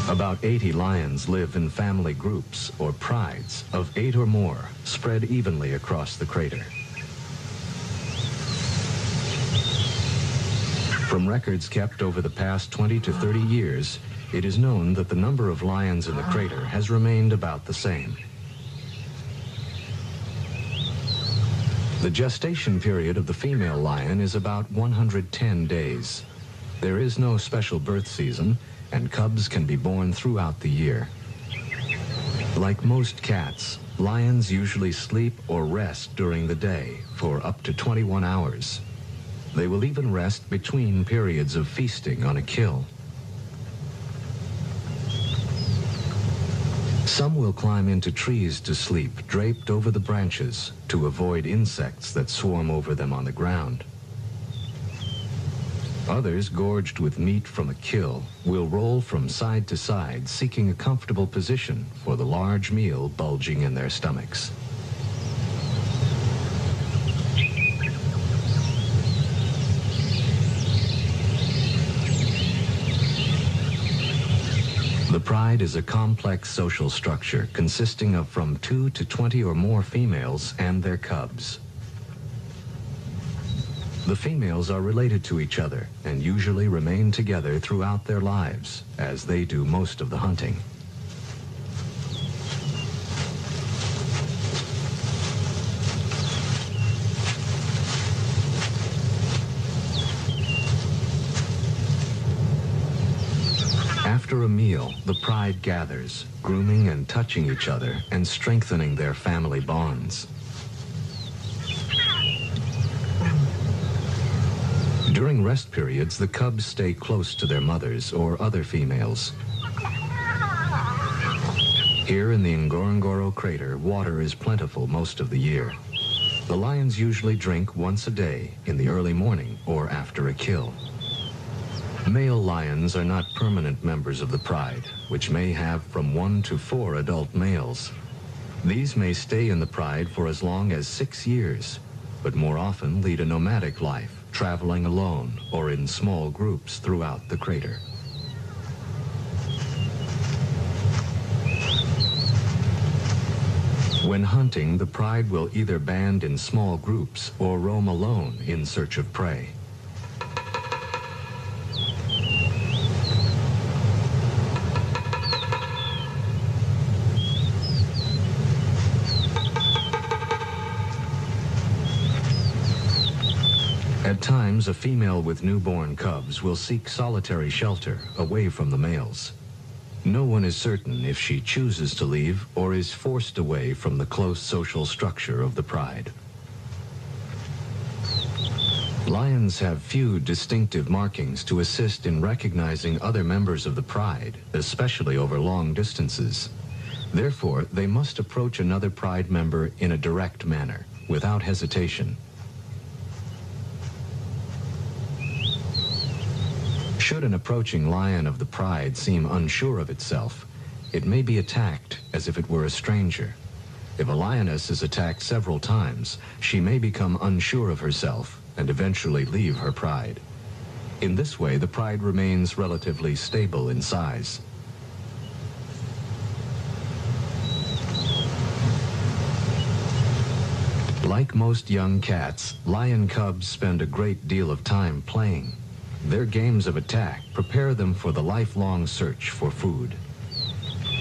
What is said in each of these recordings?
About 80 lions live in family groups or prides of 8 or more, spread evenly across the crater. From records kept over the past 20 to 30 years, it is known that the number of lions in the crater has remained about the same. The gestation period of the female lion is about 110 days. There is no special birth season, and cubs can be born throughout the year. Like most cats, lions usually sleep or rest during the day for up to 21 hours. They will even rest between periods of feasting on a kill. Some will climb into trees to sleep, draped over the branches, to avoid insects that swarm over them on the ground. Others, gorged with meat from a kill, will roll from side to side, seeking a comfortable position for the large meal bulging in their stomachs. The pride is a complex social structure consisting of from 2 to 20 or more females and their cubs. The females are related to each other and usually remain together throughout their lives, as they do most of the hunting. After a meal, the pride gathers, grooming and touching each other and strengthening their family bonds. During rest periods, the cubs stay close to their mothers or other females. Here in the Ngorongoro crater, water is plentiful most of the year. The lions usually drink once a day, in the early morning or after a kill. Male lions are not permanent members of the pride, which may have from 1 to 4 adult males. These may stay in the pride for as long as 6 years, but more often lead a nomadic life, traveling alone or in small groups throughout the crater. When hunting, the pride will either band in small groups or roam alone in search of prey. At times, a female with newborn cubs will seek solitary shelter away from the males. No one is certain if she chooses to leave or is forced away from the close social structure of the pride. Lions have few distinctive markings to assist in recognizing other members of the pride, especially over long distances. Therefore, they must approach another pride member in a direct manner, without hesitation. Should an approaching lion of the pride seem unsure of itself, it may be attacked as if it were a stranger. If a lioness is attacked several times, she may become unsure of herself and eventually leave her pride. In this way, the pride remains relatively stable in size. Like most young cats, lion cubs spend a great deal of time playing. Their games of attack prepare them for the lifelong search for food.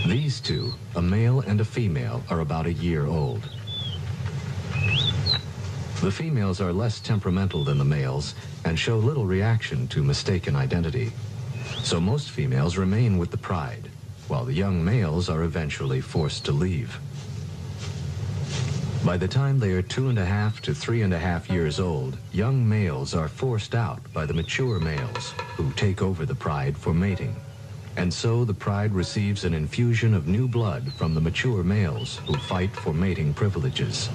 These two, a male and a female, are about a year old. The females are less temperamental than the males and show little reaction to mistaken identity. So most females remain with the pride, while the young males are eventually forced to leave. By the time they are 2.5 to 3.5 years old, young males are forced out by the mature males, who take over the pride for mating. And so the pride receives an infusion of new blood from the mature males who fight for mating privileges.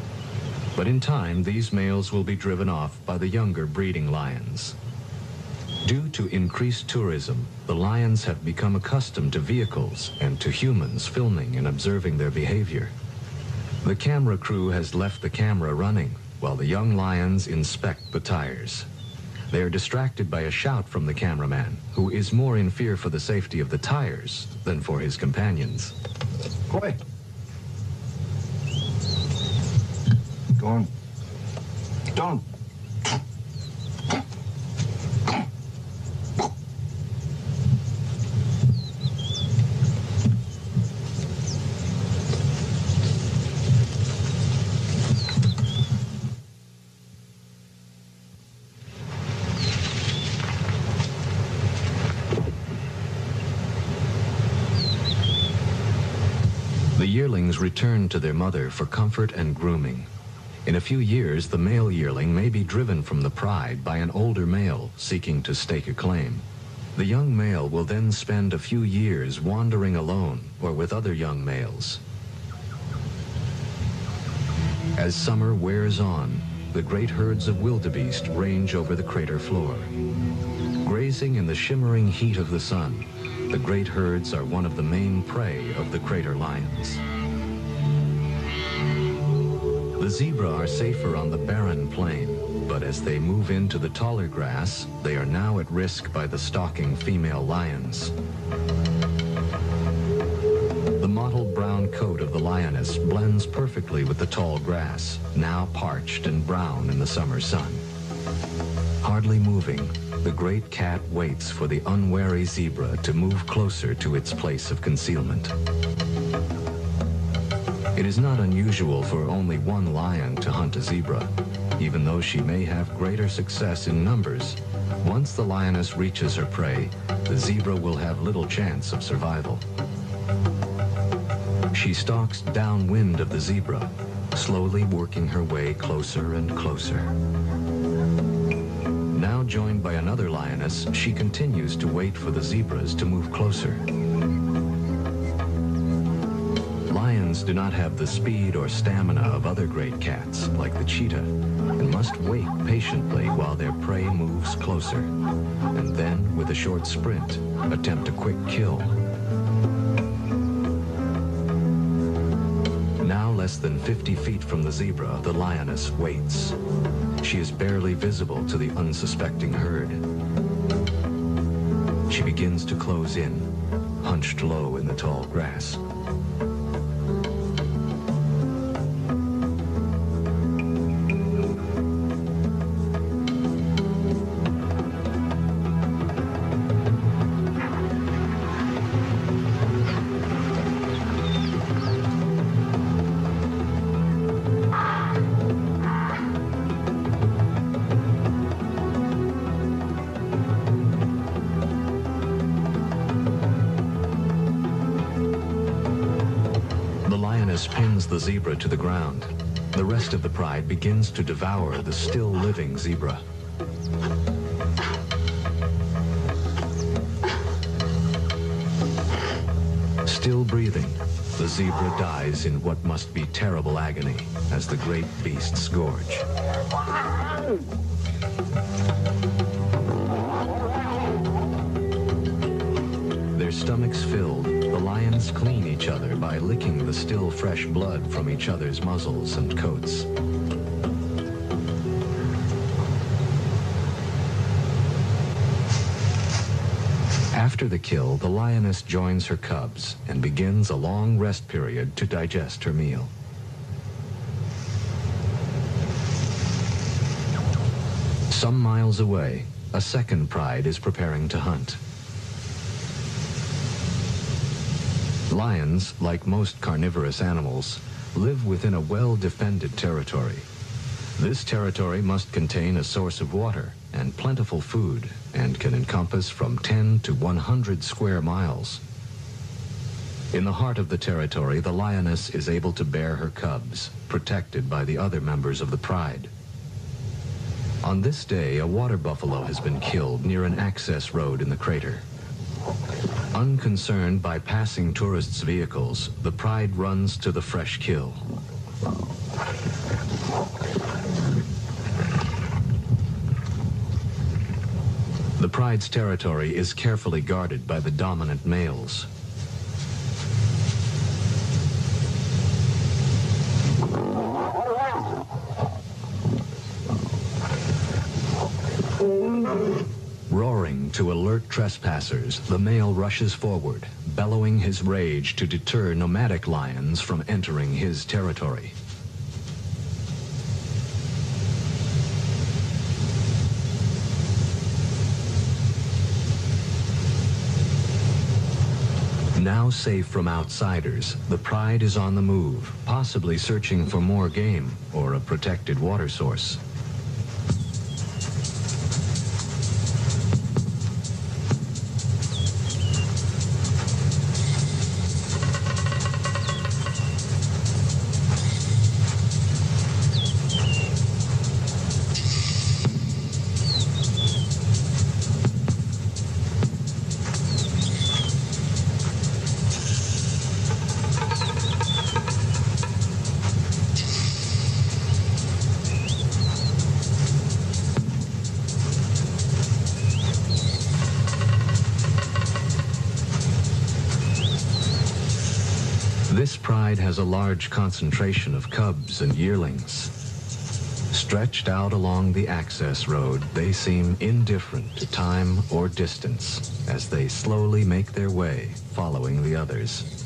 But in time, these males will be driven off by the younger breeding lions. Due to increased tourism, the lions have become accustomed to vehicles and to humans filming and observing their behavior. The camera crew has left the camera running while the young lions inspect the tires. They are distracted by a shout from the cameraman, who is more in fear for the safety of the tires than for his companions. Boy. Go on. Don't. The yearlings return to their mother for comfort and grooming. In a few years, the male yearling may be driven from the pride by an older male seeking to stake a claim. The young male will then spend a few years wandering alone or with other young males. As summer wears on, the great herds of wildebeest range over the crater floor. Grazing in the shimmering heat of the sun, the great herds are one of the main prey of the crater lions. The zebra are safer on the barren plain, but as they move into the taller grass, they are now at risk by the stalking female lions. The mottled brown coat of the lioness blends perfectly with the tall grass, now parched and brown in the summer sun. Hardly moving, the great cat waits for the unwary zebra to move closer to its place of concealment. It is not unusual for only one lion to hunt a zebra. Even though she may have greater success in numbers, once the lioness reaches her prey, the zebra will have little chance of survival. She stalks downwind of the zebra, slowly working her way closer and closer. Now joined by another lioness, she continues to wait for the zebras to move closer. Lions do not have the speed or stamina of other great cats, like the cheetah, and must wait patiently while their prey moves closer, and then, with a short sprint, attempt a quick kill. Now less than 50 feet from the zebra, the lioness waits. She is barely visible to the unsuspecting herd. She begins to close in, hunched low in the tall grass. Pins the zebra to the ground. The rest of the pride begins to devour the still living zebra. Still breathing, the zebra dies in what must be terrible agony as the great beasts gorge. Their stomachs filled, the lions clean each other by licking the still fresh blood from each other's muzzles and coats. After the kill, the lioness joins her cubs and begins a long rest period to digest her meal. Some miles away, a second pride is preparing to hunt. Lions, like most carnivorous animals, live within a well-defended territory. This territory must contain a source of water and plentiful food and can encompass from 10 to 100 square miles. In the heart of the territory, the lioness is able to bear her cubs, protected by the other members of the pride. On this day, a water buffalo has been killed near an access road in the crater. Unconcerned by passing tourists' vehicles, the pride runs to the fresh kill. The pride's territory is carefully guarded by the dominant males. To alert trespassers, the male rushes forward, bellowing his rage to deter nomadic lions from entering his territory. Now safe from outsiders, the pride is on the move, possibly searching for more game or a protected water source. This pride has a large concentration of cubs and yearlings. Stretched out along the access road, they seem indifferent to time or distance as they slowly make their way, following the others.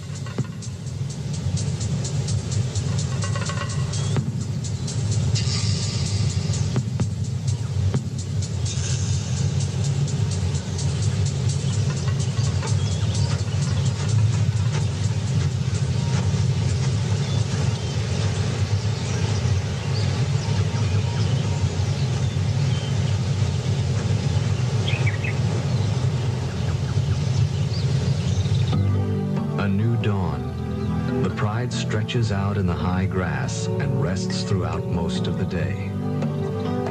A new dawn. The pride stretches out in the high grass and rests throughout most of the day.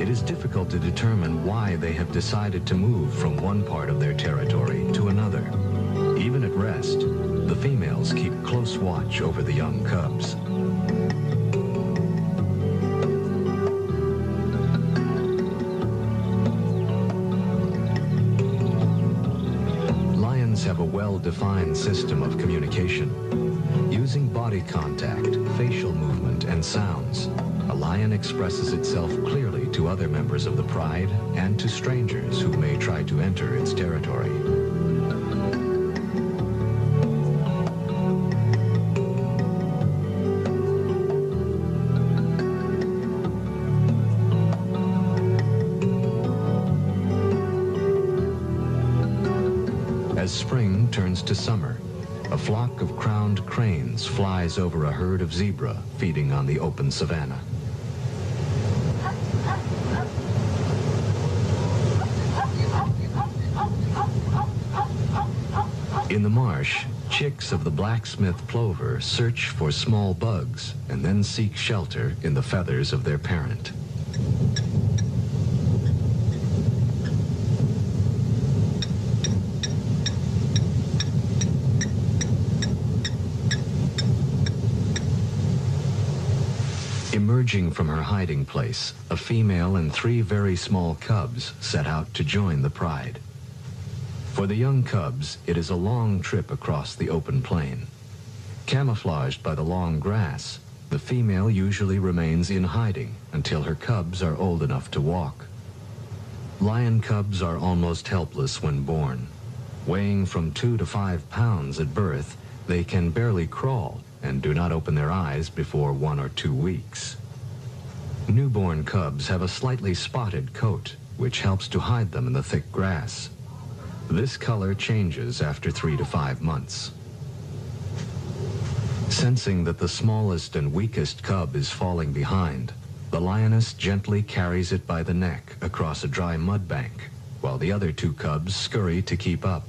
It is difficult to determine why they have decided to move from one part of their territory to another. Even at rest, the females keep close watch over the young cubs. Have a well-defined system of communication. Using body contact, facial movement, and sounds, a lion expresses itself clearly to other members of the pride and to strangers who may try to enter its territory. As spring turns to summer, a flock of crowned cranes flies over a herd of zebra feeding on the open savanna. In the marsh, chicks of the blacksmith plover search for small bugs and then seek shelter in the feathers of their parent. Emerging from her hiding place, a female and 3 very small cubs set out to join the pride. For the young cubs, it is a long trip across the open plain. Camouflaged by the long grass, the female usually remains in hiding until her cubs are old enough to walk. Lion cubs are almost helpless when born. Weighing from 2 to 5 pounds at birth, they can barely crawl and do not open their eyes before 1 or 2 weeks. Newborn cubs have a slightly spotted coat, which helps to hide them in the thick grass. This color changes after 3 to 5 months. Sensing that the smallest and weakest cub is falling behind, the lioness gently carries it by the neck across a dry mud bank, while the other 2 cubs scurry to keep up.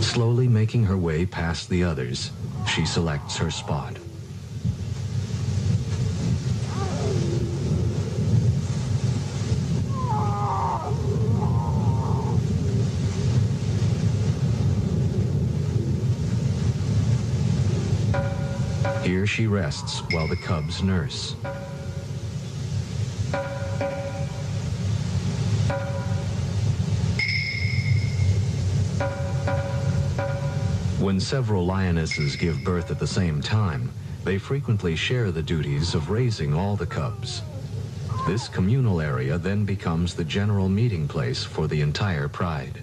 Slowly making her way past the others, she selects her spot. Here she rests while the cubs nurse. When several lionesses give birth at the same time, they frequently share the duties of raising all the cubs. This communal area then becomes the general meeting place for the entire pride.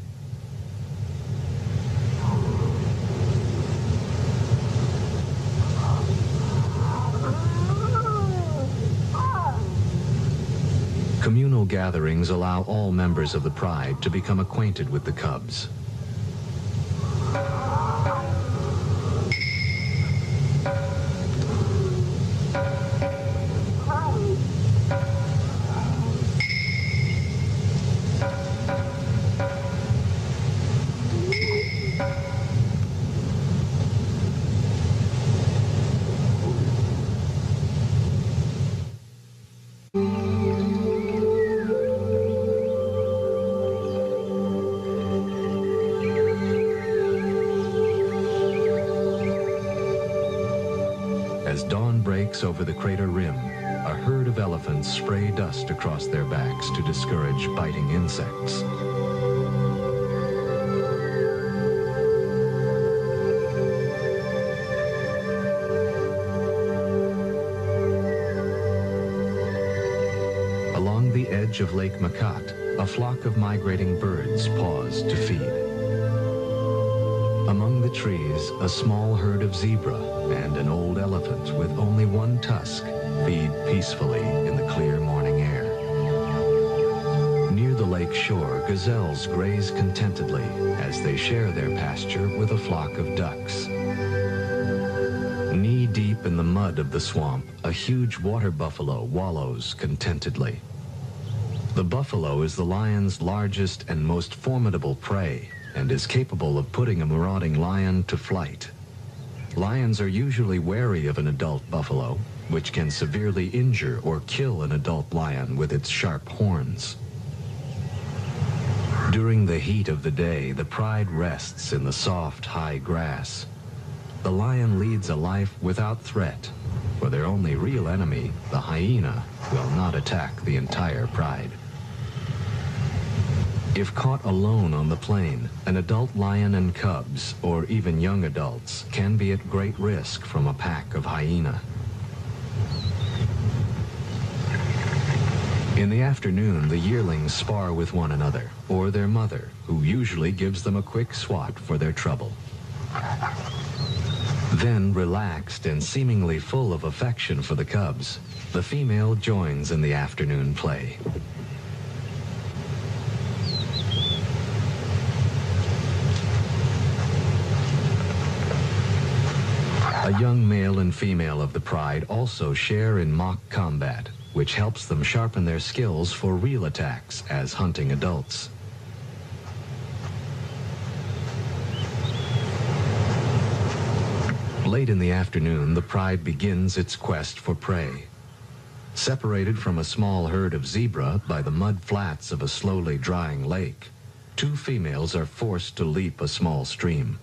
Communal gatherings allow all members of the pride to become acquainted with the cubs. As dawn breaks over the crater rim, a herd of elephants spray dust across their backs to discourage biting insects. Along the edge of Lake Makat, a flock of migrating birds pause to feed. Among the trees, a small herd of zebra and an old elephant with only one tusk feed peacefully in the clear morning air. Near the lake shore, gazelles graze contentedly as they share their pasture with a flock of ducks. Knee-deep in the mud of the swamp, a huge water buffalo wallows contentedly. The buffalo is the lion's largest and most formidable prey, and is capable of putting a marauding lion to flight. Lions are usually wary of an adult buffalo, which can severely injure or kill an adult lion with its sharp horns. During the heat of the day, the pride rests in the soft, high grass. The lion leads a life without threat, for their only real enemy, the hyena, will not attack the entire pride. If caught alone on the plain, an adult lion and cubs, or even young adults, can be at great risk from a pack of hyena. In the afternoon, the yearlings spar with one another, or their mother, who usually gives them a quick swat for their trouble. Then, relaxed and seemingly full of affection for the cubs, the female joins in the afternoon play. A young male and female of the pride also share in mock combat, which helps them sharpen their skills for real attacks as hunting adults. Late in the afternoon, the pride begins its quest for prey. Separated from a small herd of zebra by the mud flats of a slowly drying lake, two females are forced to leap a small stream.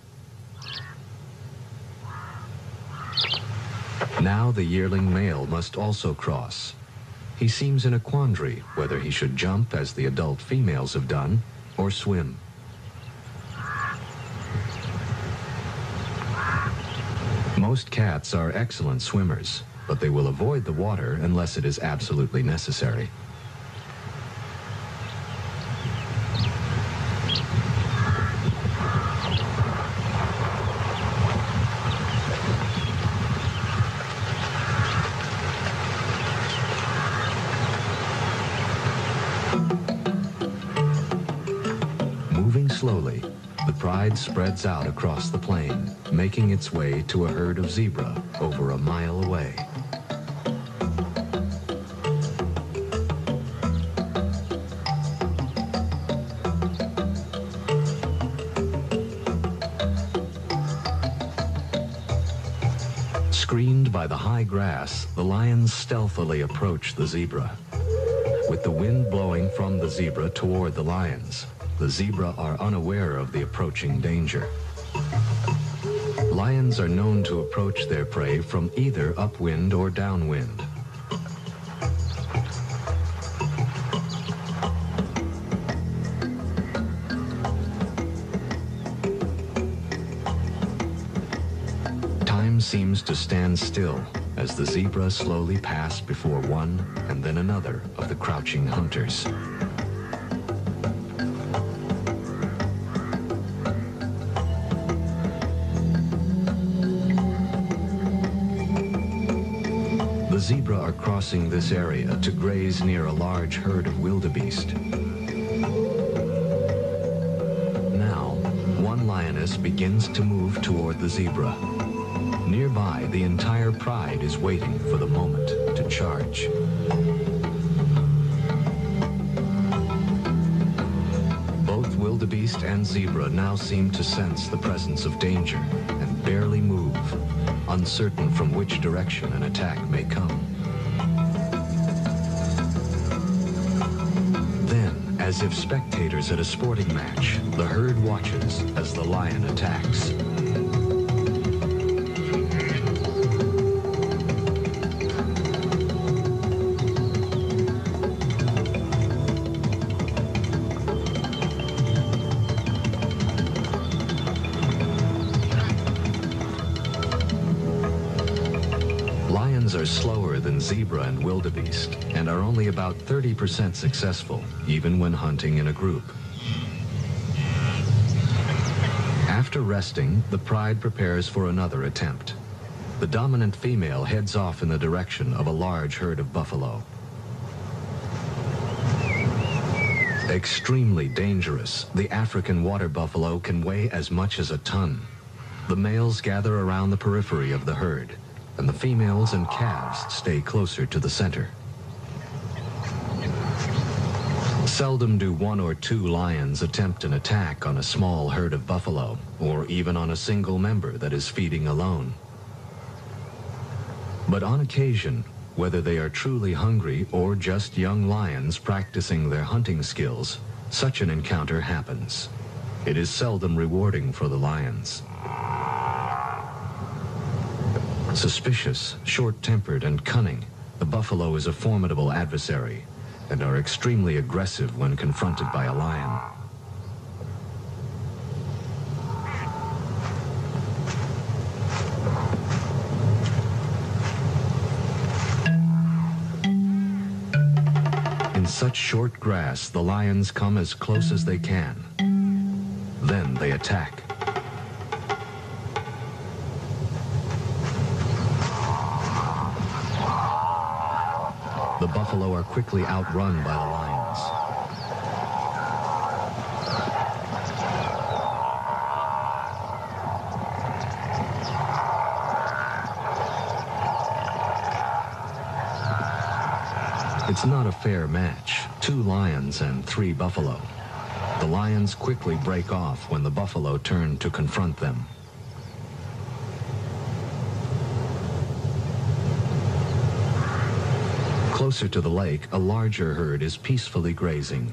Now the yearling male must also cross. He seems in a quandary whether he should jump as the adult females have done, or swim. Most cats are excellent swimmers, but they will avoid the water unless it is absolutely necessary. Slowly, the pride spreads out across the plain, making its way to a herd of zebra over a mile away. Screened by the high grass, the lions stealthily approach the zebra. With the wind blowing from the zebra toward the lions, the zebra are unaware of the approaching danger. Lions are known to approach their prey from either upwind or downwind. seems to stand still as the zebra slowly passed before one and then another of the crouching hunters. The zebra are crossing this area to graze near a large herd of wildebeest. Now, one lioness begins to move toward the zebra. Nearby, the entire pride is waiting for the moment to charge. Both wildebeest and zebra now seem to sense the presence of danger and barely move, uncertain from which direction an attack may come. Then, as if spectators at a sporting match, the herd watches as the lion attacks. Lions are slower than zebra and wildebeest and are only about 30% successful, even when hunting in a group. After resting, the pride prepares for another attempt. The dominant female heads off in the direction of a large herd of buffalo. Extremely dangerous, the African water buffalo can weigh as much as a ton. The males gather around the periphery of the herd, and the females and calves stay closer to the center. Seldom do one or two lions attempt an attack on a small herd of buffalo, or even on a single member that is feeding alone. But on occasion, whether they are truly hungry or just young lions practicing their hunting skills, such an encounter happens. It is seldom rewarding for the lions. Suspicious, short-tempered, and cunning, the buffalo is a formidable adversary and are extremely aggressive when confronted by a lion. In such short grass, the lions come as close as they can. Then they attack. The buffalo are quickly outrun by the lions. It's not a fair match. 2 lions and 3 buffalo. The lions quickly break off when the buffalo turn to confront them. Closer to the lake, a larger herd is peacefully grazing.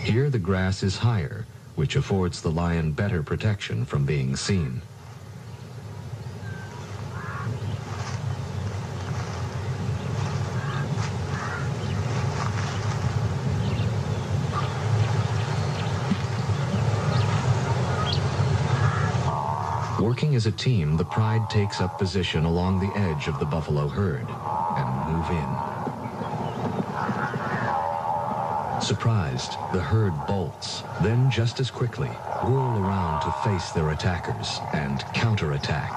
Here the grass is higher, which affords the lion better protection from being seen. Working as a team, the pride takes up position along the edge of the buffalo herd and move in. Surprised, the herd bolts, then just as quickly whirl around to face their attackers and counterattack.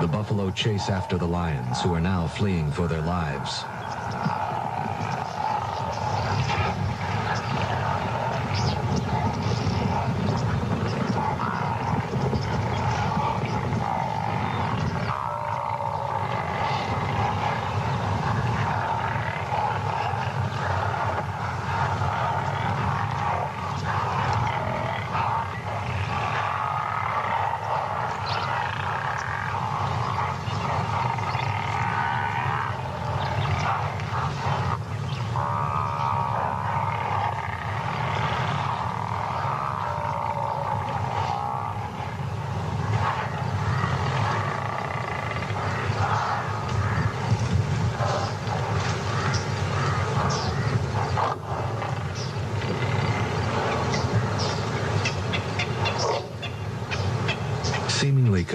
The buffalo chase after the lions, who are now fleeing for their lives.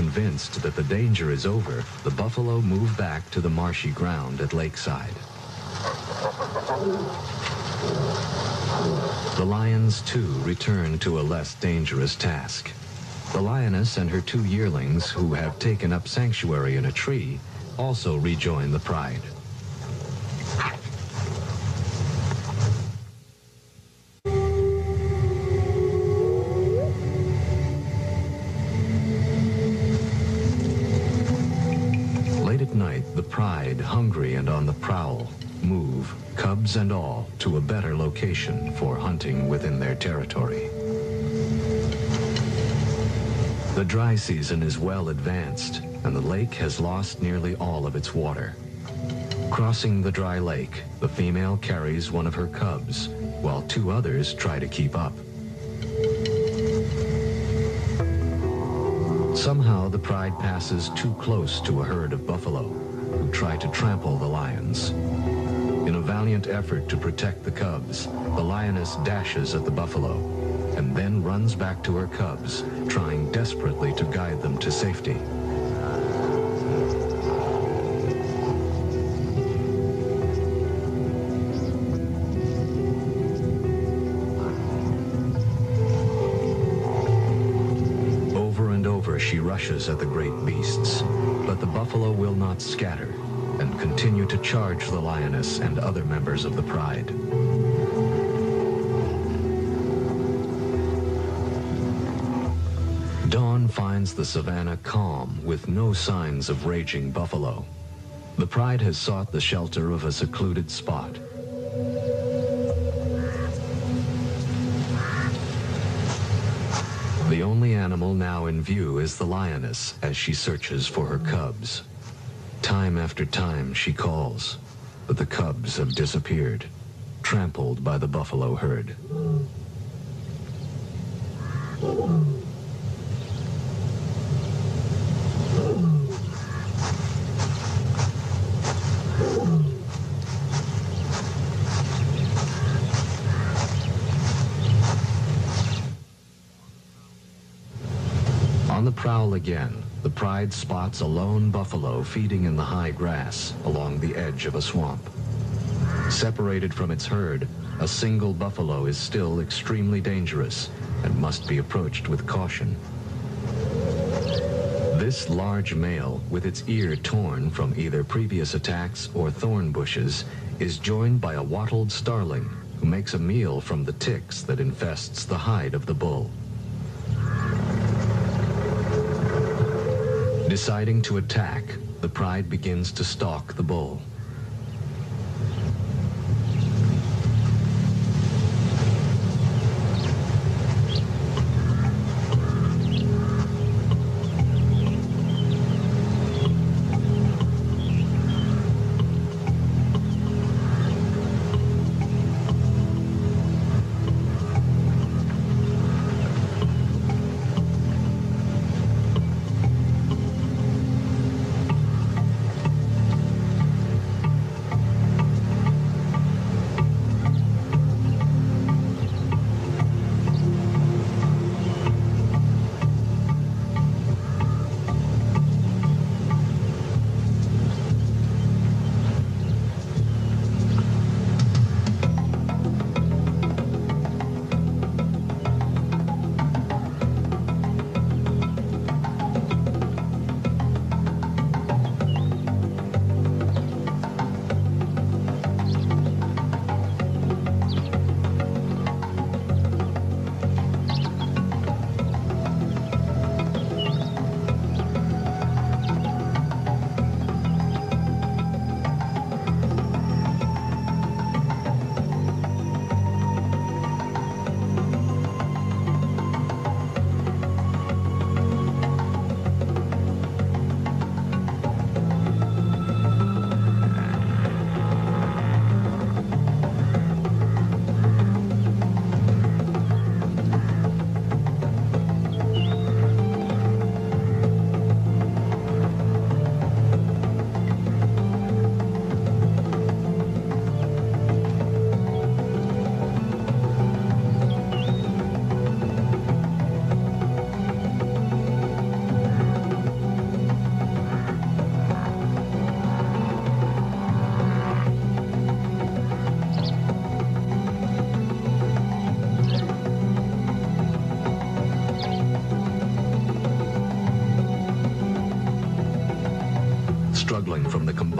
Convinced that the danger is over, the buffalo move back to the marshy ground at Lakeside. The lions, too, return to a less dangerous task. The lioness and her 2 yearlings, who have taken up sanctuary in a tree, also rejoin the pride. Late at night, the pride, hungry and on the prowl, move, cubs and all, to a better location for hunting within their territory. The dry season is well advanced, and the lake has lost nearly all of its water. Crossing the dry lake, the female carries one of her cubs, while 2 others try to keep up. Somehow, the pride passes too close to a herd of buffalo, who try to trample the lions. In a valiant effort to protect the cubs, the lioness dashes at the buffalo, and then runs back to her cubs, trying desperately to guide them to safety. Over and over she rushes at the great beasts, but the buffalo will not scatter and continue to charge the lioness and other members of the pride. Dawn finds the savannah calm, with no signs of raging buffalo. The pride has sought the shelter of a secluded spot. The only animal now in view is the lioness as she searches for her cubs. Time after time she calls, but the cubs have disappeared, trampled by the buffalo herd. On the prowl again, the pride spots a lone buffalo feeding in the high grass along the edge of a swamp. Separated from its herd, a single buffalo is still extremely dangerous and must be approached with caution. This large male, with its ear torn from either previous attacks or thorn bushes, is joined by a wattled starling who makes a meal from the ticks that infests the hide of the bull. Deciding to attack, the pride begins to stalk the bull.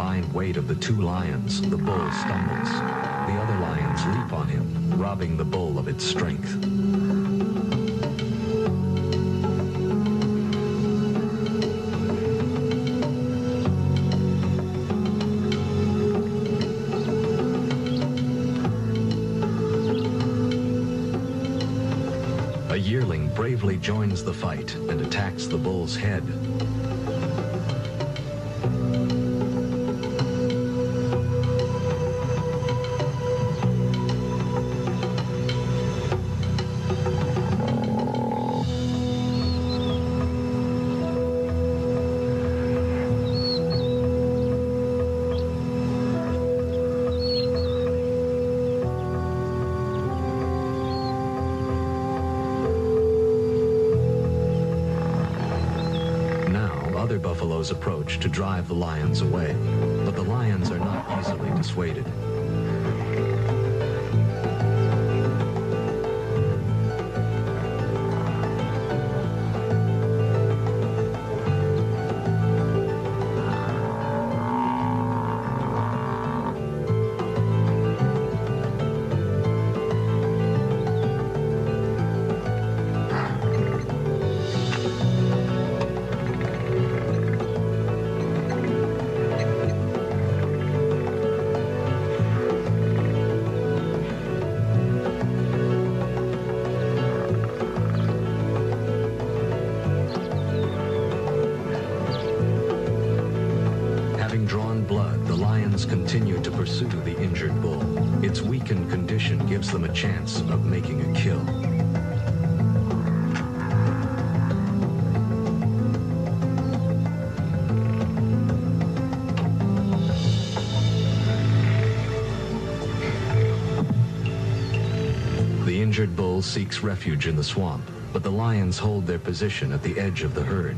combined weight of the two lions, the bull stumbles. The other lions leap on him, robbing the bull of its strength. A yearling bravely joins the fight and attacks the bull's head. Other buffaloes approach to drive the lions away, but the lions are not easily dissuaded. Having drawn blood, the lions continue to pursue the injured bull. Its weakened condition gives them a chance of making a kill. The injured bull seeks refuge in the swamp, but the lions hold their position at the edge of the herd.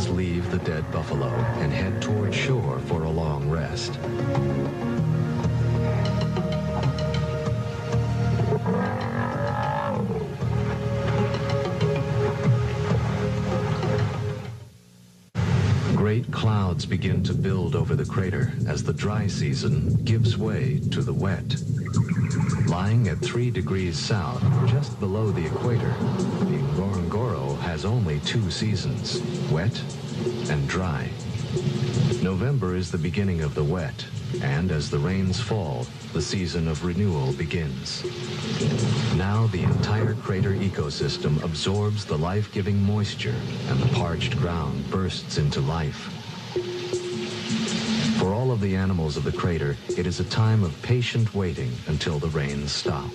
Leave the dead buffalo and head toward shore for a long rest. Great clouds begin to build over the crater as the dry season gives way to the wet. Lying at 3 degrees south, just below the equator, the Ngorongoro has only 2 seasons, wet and dry. November is the beginning of the wet, and as the rains fall, the season of renewal begins. Now the entire crater ecosystem absorbs the life-giving moisture, and the parched ground bursts into life. For all of the animals of the crater, it is a time of patient waiting until the rains stop.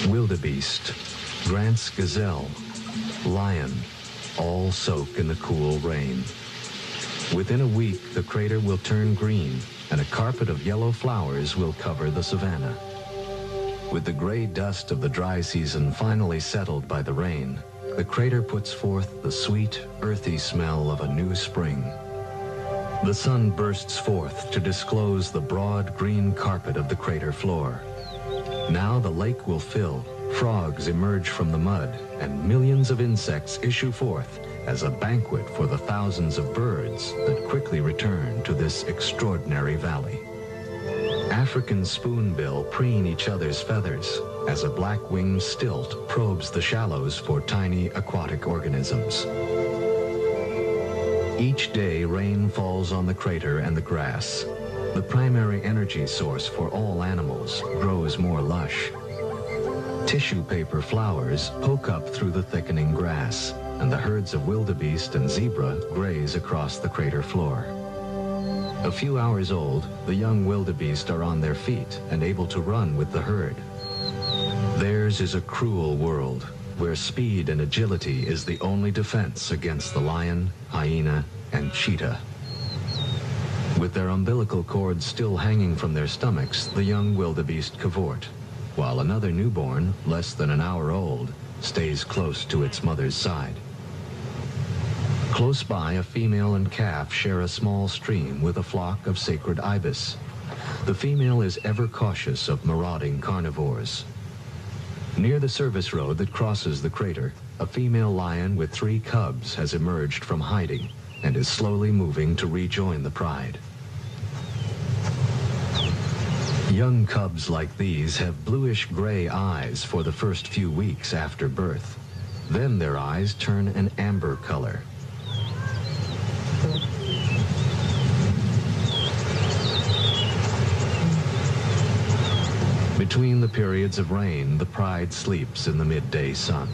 Wildebeest, Grant's gazelle, lion, all soak in the cool rain. Within a week, the crater will turn green, and a carpet of yellow flowers will cover the savanna. With the gray dust of the dry season finally settled by the rain, the crater puts forth the sweet, earthy smell of a new spring. The sun bursts forth to disclose the broad green carpet of the crater floor. Now the lake will fill, frogs emerge from the mud, and millions of insects issue forth as a banquet for the thousands of birds that quickly return to this extraordinary valley. African spoonbill preen each other's feathers as a black-winged stilt probes the shallows for tiny aquatic organisms. Each day, rain falls on the crater and the grass. The primary energy source for all animals grows more lush. Tissue paper flowers poke up through the thickening grass, and the herds of wildebeest and zebra graze across the crater floor. A few hours old, the young wildebeest are on their feet and able to run with the herd. Theirs is a cruel world, where speed and agility is the only defense against the lion, hyena, and cheetah. With their umbilical cords still hanging from their stomachs, the young wildebeest cavort, while another newborn, less than an hour old, stays close to its mother's side. Close by, a female and calf share a small stream with a flock of sacred ibis. The female is ever cautious of marauding carnivores. Near the service road that crosses the crater, a female lion with 3 cubs has emerged from hiding and is slowly moving to rejoin the pride. Young cubs like these have bluish-gray eyes for the first few weeks after birth. Then their eyes turn an amber color. Between the periods of rain, the pride sleeps in the midday sun.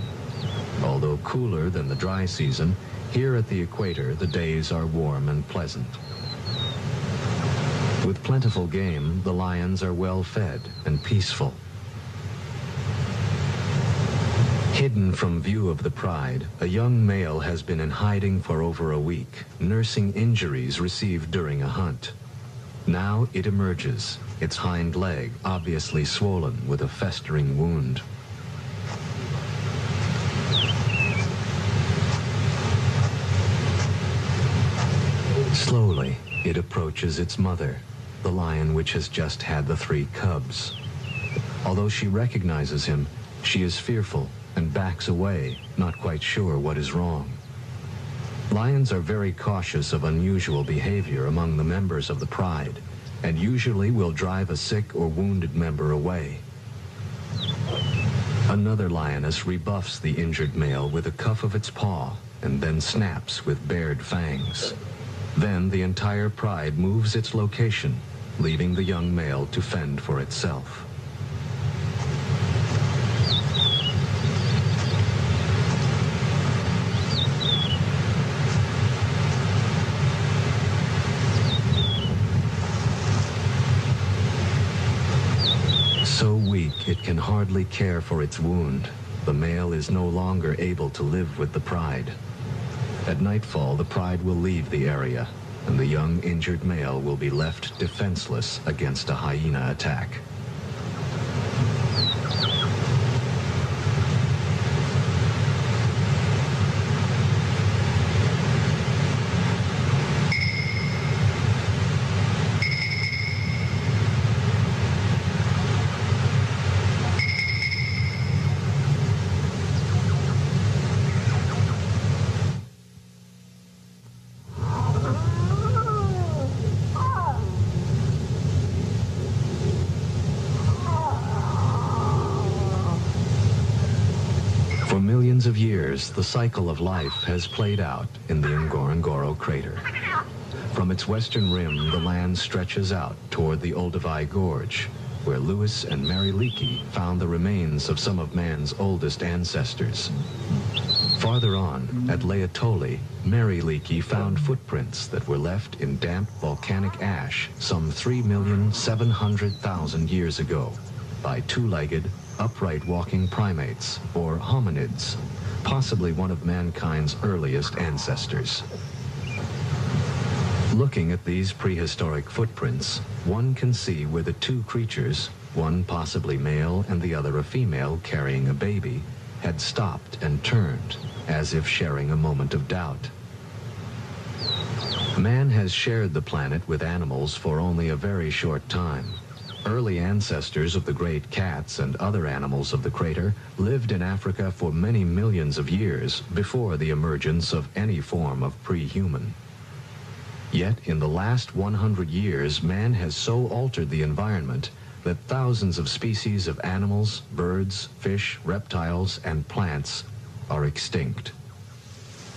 Although cooler than the dry season, here at the equator, the days are warm and pleasant. With plentiful game, the lions are well fed and peaceful. Hidden from view of the pride, a young male has been in hiding for over a week, nursing injuries received during a hunt. Now it emerges, its hind leg obviously swollen with a festering wound. Slowly, it approaches its mother, the lion which has just had the 3 cubs. Although she recognizes him, she is fearful and backs away, not quite sure what is wrong. Lions are very cautious of unusual behavior among the members of the pride, and usually will drive a sick or wounded member away. Another lioness rebuffs the injured male with a cuff of its paw and then snaps with bared fangs. Then the entire pride moves its location, leaving the young male to fend for itself. So weak it can hardly care for its wound, the male is no longer able to live with the pride. At nightfall, the pride will leave the area, and the young injured male will be left defenseless against a hyena attack. For millions of years, the cycle of life has played out in the Ngorongoro crater. From its western rim, the land stretches out toward the Olduvai Gorge, where Lewis and Mary Leakey found the remains of some of man's oldest ancestors. Farther on, at Laetoli, Mary Leakey found footprints that were left in damp volcanic ash some 3,700,000 years ago by 2-legged, upright walking primates, or hominids, possibly one of mankind's earliest ancestors. Looking at these prehistoric footprints, one can see where the 2 creatures, one possibly male and the other a female carrying a baby, had stopped and turned, as if sharing a moment of doubt. Man has shared the planet with animals for only a very short time. Early ancestors of the great cats and other animals of the crater lived in Africa for many millions of years before the emergence of any form of pre-human. Yet in the last 100 years, man has so altered the environment that thousands of species of animals, birds, fish, reptiles, and plants are extinct.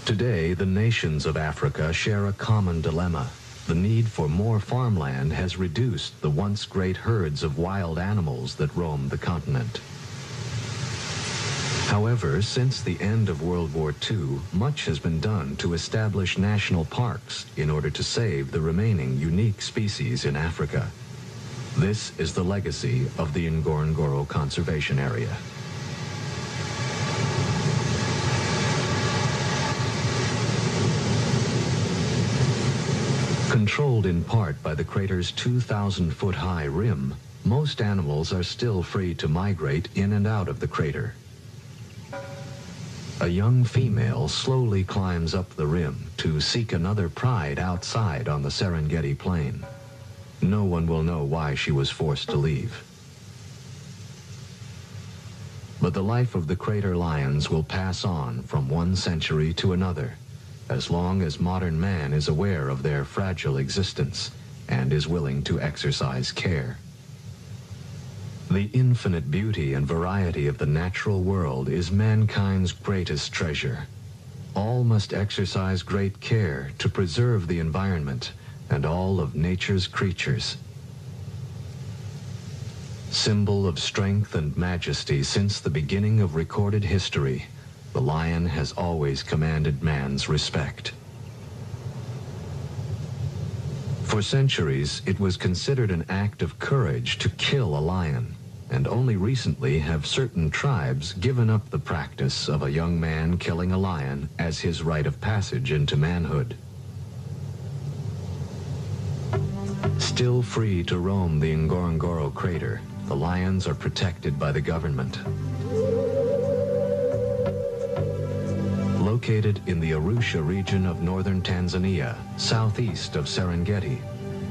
Today, the nations of Africa share a common dilemma. The need for more farmland has reduced the once great herds of wild animals that roam the continent. However, since the end of World War II, much has been done to establish national parks in order to save the remaining unique species in Africa. This is the legacy of the Ngorongoro Conservation Area. Controlled in part by the crater's 2,000-foot-high rim, most animals are still free to migrate in and out of the crater. A young female slowly climbs up the rim to seek another pride outside on the Serengeti Plain. No one will know why she was forced to leave. But the life of the crater lions will pass on from one century to another, as long as modern man is aware of their fragile existence and is willing to exercise care. The infinite beauty and variety of the natural world is mankind's greatest treasure. All must exercise great care to preserve the environment and all of nature's creatures. Symbol of strength and majesty since the beginning of recorded history, the lion has always commanded man's respect. For centuries, it was considered an act of courage to kill a lion, and only recently have certain tribes given up the practice of a young man killing a lion as his rite of passage into manhood. Still free to roam the Ngorongoro crater, the lions are protected by the government. Located in the Arusha region of northern Tanzania, southeast of Serengeti,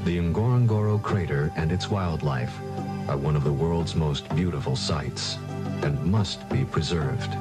the Ngorongoro crater and its wildlife are one of the world's most beautiful sights and must be preserved.